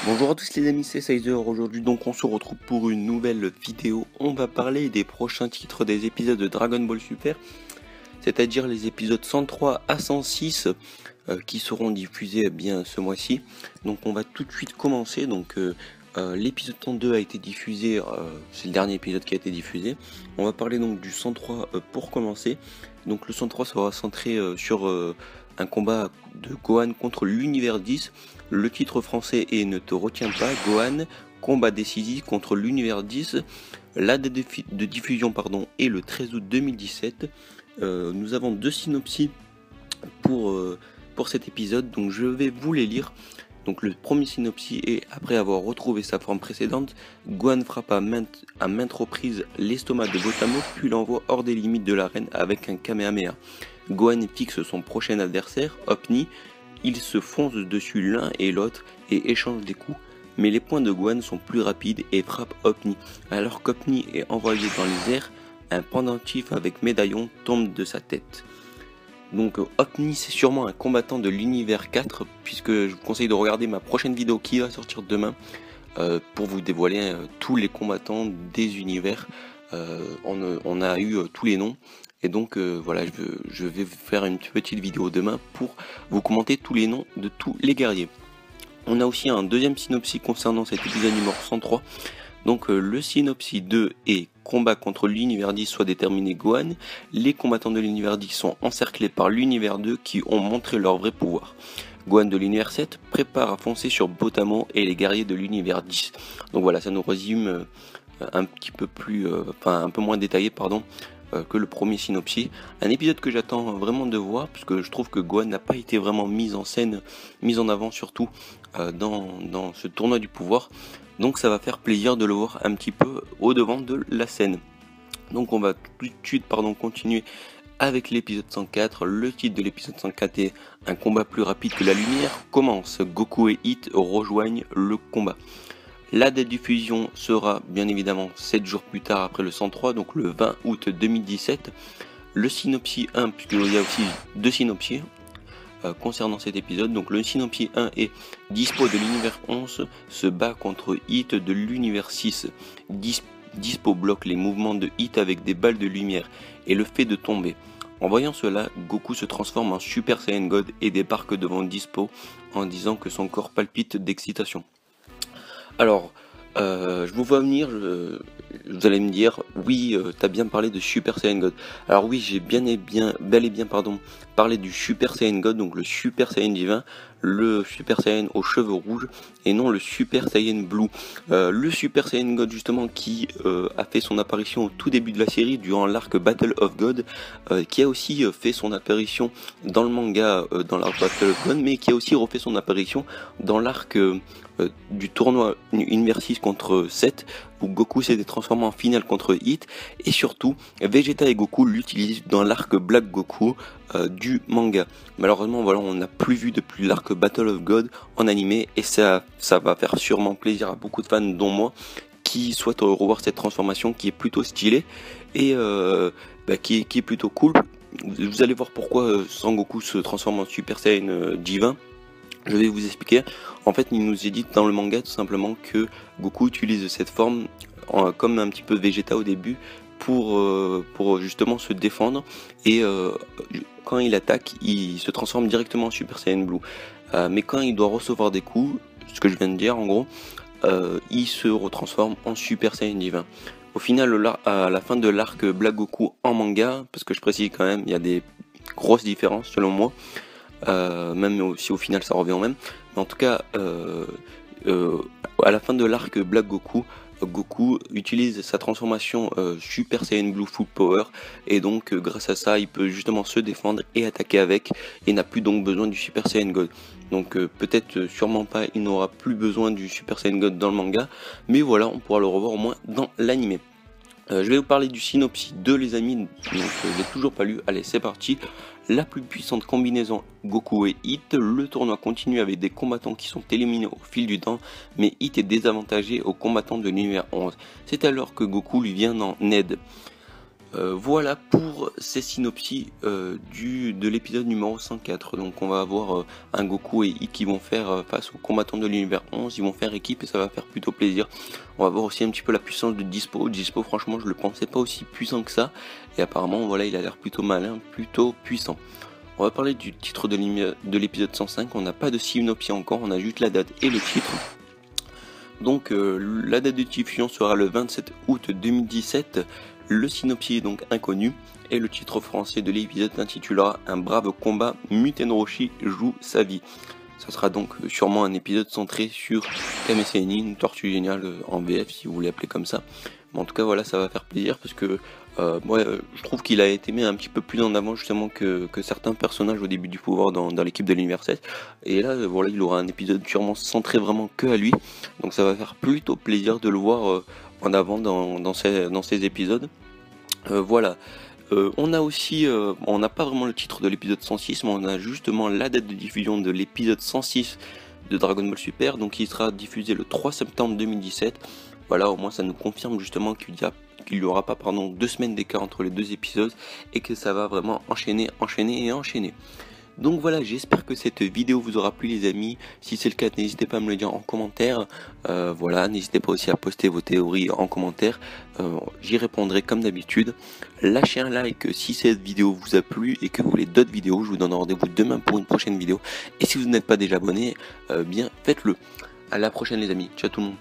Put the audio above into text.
Bonjour à tous les amis, c'est Sizer. Aujourd'hui donc on se retrouve pour une nouvelle vidéo. On va parler des prochains titres des épisodes de Dragon Ball Super, c'est-à-dire les épisodes 103 à 106 qui seront diffusés bien ce mois-ci. Donc on va tout de suite commencer. Donc l'épisode 102 a été diffusé, c'est le dernier épisode qui a été diffusé. On va parler donc du 103 pour commencer. Donc le 103 sera centré sur un combat de Gohan contre l'univers 10. Le titre français est Ne te retiens pas, Gohan, combat décisif contre l'univers 10. La date de diffusion est le 13 août 2017. Nous avons deux synopsis pour cet épisode, donc je vais vous les lire. Donc le premier synopsis est: après avoir retrouvé sa forme précédente, Gohan frappe à maintes reprises l'estomac de Botamo, puis l'envoie hors des limites de l'arène avec un Kamehameha. Gohan fixe son prochain adversaire, Hopni. Ils se foncent dessus l'un et l'autre et échangent des coups, mais les poings de Gohan sont plus rapides et frappent Hopni. Alors qu'Hopni est envoyé dans les airs, un pendentif avec médaillon tombe de sa tête. Donc Hopni, c'est sûrement un combattant de l'univers 4, puisque je vous conseille de regarder ma prochaine vidéo qui va sortir demain pour vous dévoiler tous les combattants des univers. On a eu tous les noms. Et donc voilà, je vais faire une petite vidéo demain pour vous commenter tous les noms de tous les guerriers. On a aussi un deuxième synopsis concernant cet épisode numéro 103. Donc le synopsis 2 est: combat contre l'univers 10 soit déterminé Gohan. Les combattants de l'univers 10 sont encerclés par l'univers 2 qui ont montré leur vrai pouvoir. Gohan de l'univers 7 prépare à foncer sur Botamo et les guerriers de l'univers 10. Donc voilà, ça nous résume un petit peu plus, un peu moins détaillé que le premier synopsis. Un épisode que j'attends vraiment de voir, parce que je trouve que Gohan n'a pas été vraiment mis en scène, mis en avant surtout dans ce tournoi du pouvoir. Donc ça va faire plaisir de le voir un petit peu au devant de la scène. Donc on va tout de suite continuer avec l'épisode 104. Le titre de l'épisode 104 est Un combat plus rapide que la lumière commence. Goku et Hit rejoignent le combat. La date de diffusion sera bien évidemment 7 jours plus tard après le 103, donc le 20 août 2017. Le synopsis 1, puisqu'il y a aussi deux synopsis concernant cet épisode. Donc le synopsis 1 est: Dispo de l'univers 11 se bat contre Hit de l'univers 6. Dispo bloque les mouvements de Hit avec des balles de lumière et le fait de tomber. En voyant cela, Goku se transforme en Super Saiyan God et débarque devant Dispo en disant que son corps palpite d'excitation. Alors, je vous vois venir, vous allez me dire, oui, t'as bien parlé de Super Saiyan God. Alors oui, j'ai bel et bien parlé du Super Saiyan God, donc le Super Saiyan divin, le Super Saiyan aux cheveux rouges, et non le Super Saiyan Blue. Le Super Saiyan God justement qui a fait son apparition au tout début de la série durant l'arc Battle of God, qui a aussi fait son apparition dans le manga dans l'arc Battle of God, mais qui a aussi refait son apparition dans l'arc du tournoi Univers 6 contre 7, où Goku s'était transformé en finale contre Hit, et surtout Vegeta et Goku l'utilisent dans l'arc Black Goku du manga. Malheureusement voilà, on n'a plus vu depuis l'arc Battle of God en animé, et ça va faire sûrement plaisir à beaucoup de fans dont moi qui souhaitent revoir cette transformation qui est plutôt stylée et qui est plutôt cool. Vous allez voir pourquoi Sangoku se transforme en Super Saiyan divin. Je vais vous expliquer. En fait, il nous est dit dans le manga tout simplement que Goku utilise cette forme comme un petit peu Vegeta au début pour justement se défendre, et quand il attaque, il se transforme directement en Super Saiyan Blue. Mais quand il doit recevoir des coups, ce que je viens de dire en gros, il se retransforme en Super Saiyan divin. Au final, à la fin de l'arc Black Goku en manga, parce que je précise quand même, il y a des grosses différences selon moi, même si au final ça revient au même, mais en tout cas à la fin de l'arc Black Goku, Goku utilise sa transformation Super Saiyan Blue Full Power, et donc grâce à ça il peut justement se défendre et attaquer avec, et n'a plus donc besoin du Super Saiyan God. Donc peut-être sûrement pas, il n'aura plus besoin du Super Saiyan God dans le manga, mais voilà, on pourra le revoir au moins dans l'anime. Je vais vous parler du synopsis 2 les amis, donc je l'ai toujours pas lu. Allez, c'est parti. La plus puissante combinaison Goku et Hit. Le tournoi continue avec des combattants qui sont éliminés au fil du temps, mais Hit est désavantagé aux combattants de l'univers 11. C'est alors que Goku lui vient en aide. Voilà pour ces synopsis de l'épisode numéro 104. Donc on va avoir un Goku et Ikki qui vont faire face aux combattants de l'univers 11, ils vont faire équipe et ça va faire plutôt plaisir. On va voir aussi un petit peu la puissance de Dispo. Dispo, franchement je le pensais pas aussi puissant que ça, et apparemment voilà, il a l'air plutôt malin, plutôt puissant. On va parler du titre de l'épisode 105, on n'a pas de synopsis encore, on a juste la date et le titre. Donc la date de diffusion sera le 27 août 2017. Le synopsis est donc inconnu et le titre français de l'épisode s'intitulera Un brave combat, Muten Roshi joue sa vie. Ça sera donc sûrement un épisode centré sur Kame Sennin, une tortue géniale en VF si vous voulez appeler comme ça. Mais en tout cas voilà, ça va faire plaisir parce que moi je trouve qu'il a été mis un petit peu plus en avant justement que certains personnages au début du pouvoir dans l'équipe de l'univers 7. Et là voilà, il aura un épisode sûrement centré vraiment que à lui. Donc ça va faire plutôt plaisir de le voir en avant dans ces épisodes. Voilà. On a aussi, on n'a pas vraiment le titre de l'épisode 106, mais on a justement la date de diffusion de l'épisode 106 de Dragon Ball Super, donc il sera diffusé le 3 septembre 2017. Voilà, au moins ça nous confirme justement qu'il n'y aura pas 2 semaines d'écart entre les deux épisodes et que ça va vraiment enchaîner. Donc voilà, j'espère que cette vidéo vous aura plu les amis. Si c'est le cas, n'hésitez pas à me le dire en commentaire. Voilà, n'hésitez pas aussi à poster vos théories en commentaire. J'y répondrai comme d'habitude. Lâchez un like si cette vidéo vous a plu et que vous voulez d'autres vidéos. Je vous donne rendez-vous demain pour une prochaine vidéo. Et si vous n'êtes pas déjà abonné, bien faites-le. À la prochaine les amis. Ciao tout le monde.